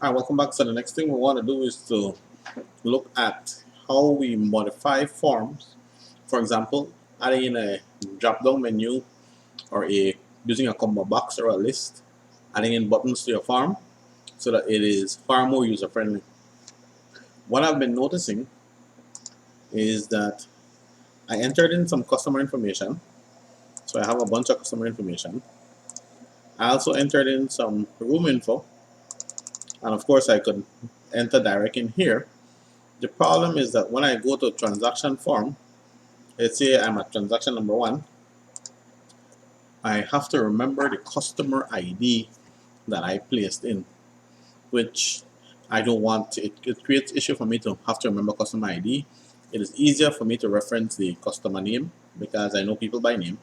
Hi, welcome back. So the next thing we want to do is to look at how we modify forms. For example, adding in a drop-down menu or using a combo box or a list, adding in buttons to your form so that it is far more user-friendly. What I've been noticing is that I entered in some customer information. So I have a bunch of customer information. I also entered in some room info, and of course I could enter direct in here. The problem is that when I go to transaction form, let's say I'm at transaction number 1, I have to remember the customer ID that I placed in, which I don't want. It creates issue for me to have to remember customer ID. It is easier for me to reference the customer name because I know people by name.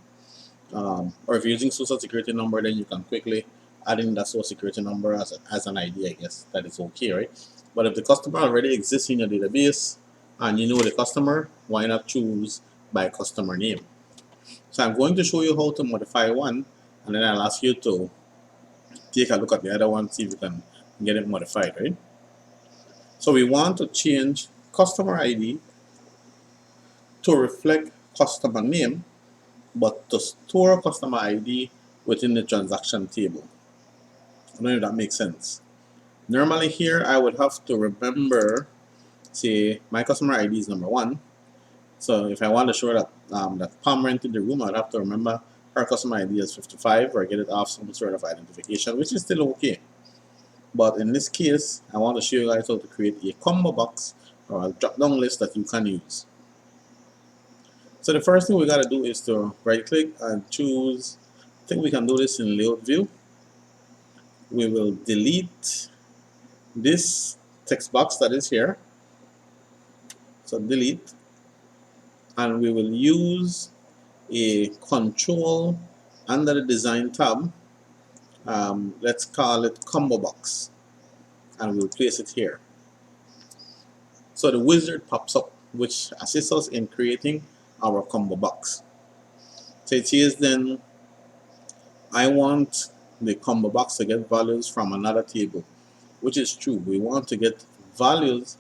Or if you're using social security number, then you can quickly add in that social security number as an ID, I guess. That is okay, right? But if the customer already exists in your database and you know the customer, why not choose by customer name? So I'm going to show you how to modify one, and then I'll ask you to take a look at the other one, see if you can get it modified, right? So we want to change customer ID to reflect customer name, but to store customer ID within the transaction table. I don't know if that makes sense. Normally here, I would have to remember, say, my customer ID is number 1. So if I want to show that Palm rented the room, I'd have to remember her customer ID is 55 or get it off some sort of identification, which is still okay. But in this case, I want to show you guys how to create a combo box or a drop-down list that you can use. So the first thing we got to do is to right-click and choose, I think we can do this in layout view. We will delete this text box that is here. So delete, and we will use a control under the design tab. Let's call it combo box, and we'll place it here. So the wizard pops up, which assists us in creating our combo box. So it says then, I want the combo box to get values from another table, which is true. We want to get values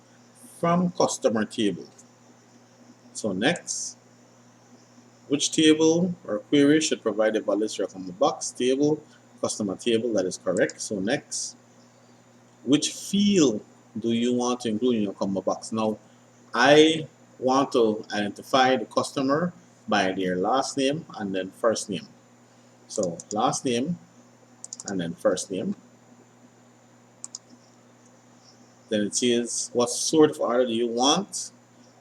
from customer table. So next, which table or query should provide the values for your combo box? Table, customer table, that is correct. So next, which field do you want to include in your combo box? Now, I want to identify the customer by their last name and then first name. So last name and then first name. Then it says what sort of order do you want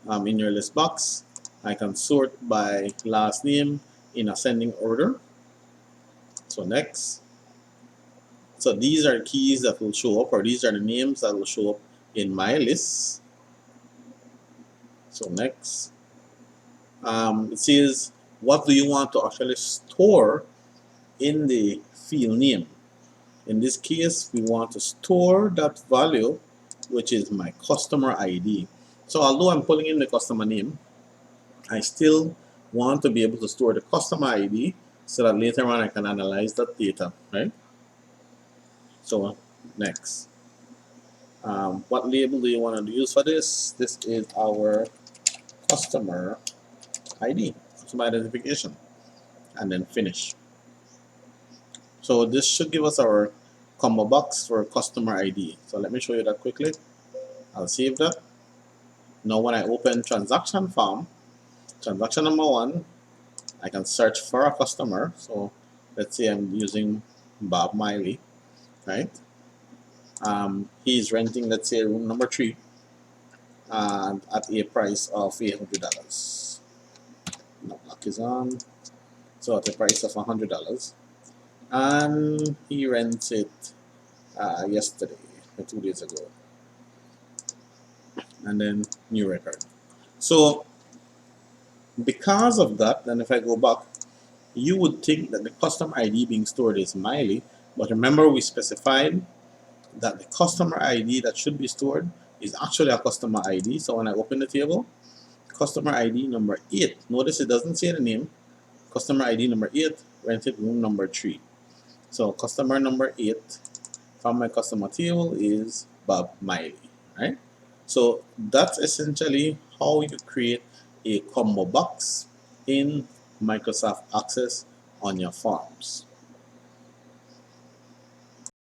in your list box. I can sort by last name in ascending order. So next. So these are keys that will show up, or these are the names that will show up in my list. So next. It says what do you want to actually store in the field name. In this case, we want to store that value, which is my customer ID. So although I'm pulling in the customer name, I still want to be able to store the customer ID so that later on I can analyze that data, right? So next. What label do you want to use for this? This is our customer ID, customer identification, and then finish. So this should give us our combo box for customer ID. So let me show you that quickly. I'll save that. Now when I open transaction form, transaction number 1, I can search for a customer. So let's say I'm using Bob Miley, right? He's renting, let's say, room number 3 and at a price of $800. No, lock is on. So at a price of $100. And he rents it yesterday, 2 days ago. And then new record. So because of that, then if I go back, you would think that the customer ID being stored is Miley, but remember we specified that the customer ID that should be stored is actually a customer ID. So when I open the table, customer ID number 8, notice it doesn't say the name, customer ID number 8, rented room number 3. So customer number 8, if from my customer table is Bob Miley, right? So that's essentially how you create a combo box in Microsoft Access on your forms.